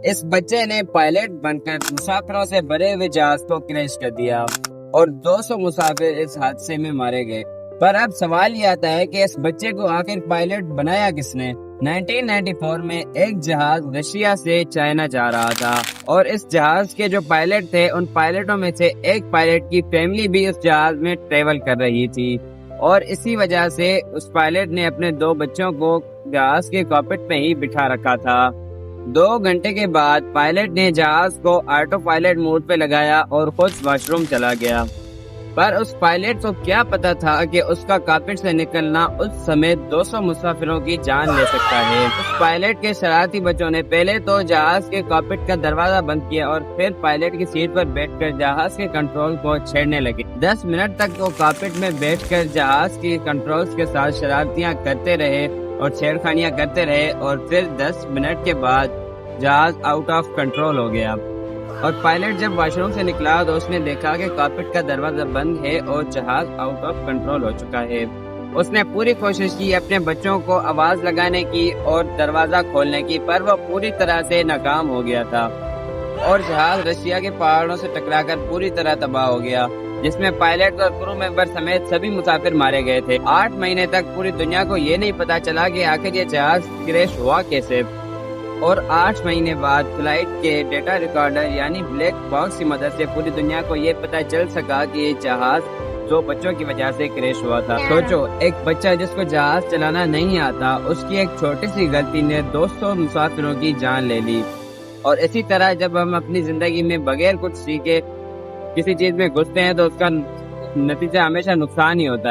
اس بچے نے پائلٹ بن کر مسافروں سے بھرے ہوئے جہاز کو کریش کر دیا اور 200 مسافر اس حادثے میں مارے گئے۔ پر اب سوال یہ آتا ہے کہ اس بچے کو آخر پائلٹ بنایا کس نے؟ 1994 میں ایک جہاز رشیا سے چائنا جا رہا تھا اور اس جہاز کے جو پائلٹ تھے ان پائلٹوں میں سے ایک پائلٹ کی فیملی بھی اس جہاز میں ٹریول کر رہی تھی اور اسی وجہ سے اس پائلٹ نے اپنے 2 بچوں کو جہاز کے کاکپٹ میں ہی بٹھا رکھا تھا۔ 2 گھنٹے کے بعد پائلٹ نے جہاز کو آٹو پائلٹ موڈ پہ لگایا اور خود واش روم چلا گیا۔ پر اس پائلٹ کو کیا پتا تھا کہ اس کا کاکپٹ سے نکلنا اس سمے 200 مسافروں کی جان لے سکتا ہے۔ اس پائلٹ کے شرارتی بچوں نے پہلے تو جہاز کے کاکپٹ کا دروازہ بند کیا اور پھر پائلٹ کی سیٹ پر بیٹھ کر جہاز کے کنٹرول کو چھیڑنے لگے۔ 10 منٹ تک وہ کاکپٹ میں بیٹھ کر جہاز کی کنٹرولز کے ساتھ شرارتیاں کرتے رہے اور چھیڑخانیاں کرتے رہے اور پھر 10 منٹ کے بعد جہاز آؤٹ آف کنٹرول ہو گیا اور پائلٹ جب واش روم سے نکلا تو اس نے دیکھا کہ کاکپٹ کا دروازہ بند ہے اور جہاز آؤٹ آف کنٹرول ہو چکا ہے۔ اس نے پوری کوشش کی اپنے بچوں کو آواز لگانے کی اور دروازہ کھولنے کی، پر وہ پوری طرح سے ناکام ہو گیا تھا اور جہاز رشیا کے پہاڑوں سے ٹکرا کر پوری طرح تباہ ہو گیا، جس میں پائلٹ اور کرو ممبر سمیت سبھی مسافر مارے گئے تھے۔ 8 مہینے تک پوری دنیا کو یہ نہیں پتا چلا کہ آخر یہ جہاز کریش ہوا کیسے، اور 8 مہینے بعد فلائٹ کے ڈیٹا ریکارڈر یعنی بلیک باکس کی مدد سے پوری دنیا کو یہ پتا چل سکا کہ یہ جہاز 2 بچوں کی وجہ سے کریش ہوا تھا۔ سوچو، ایک بچہ جس کو جہاز چلانا نہیں آتا، اس کی ایک چھوٹی سی غلطی نے 200 مسافروں کی جان لے لی۔ اور اسی طرح جب ہم اپنی زندگی میں بغیر کچھ سیکھے کسی چیز میں گھستے ہیں تو اس کا نتیجہ ہمیشہ نقصان ہی ہوتا ہے۔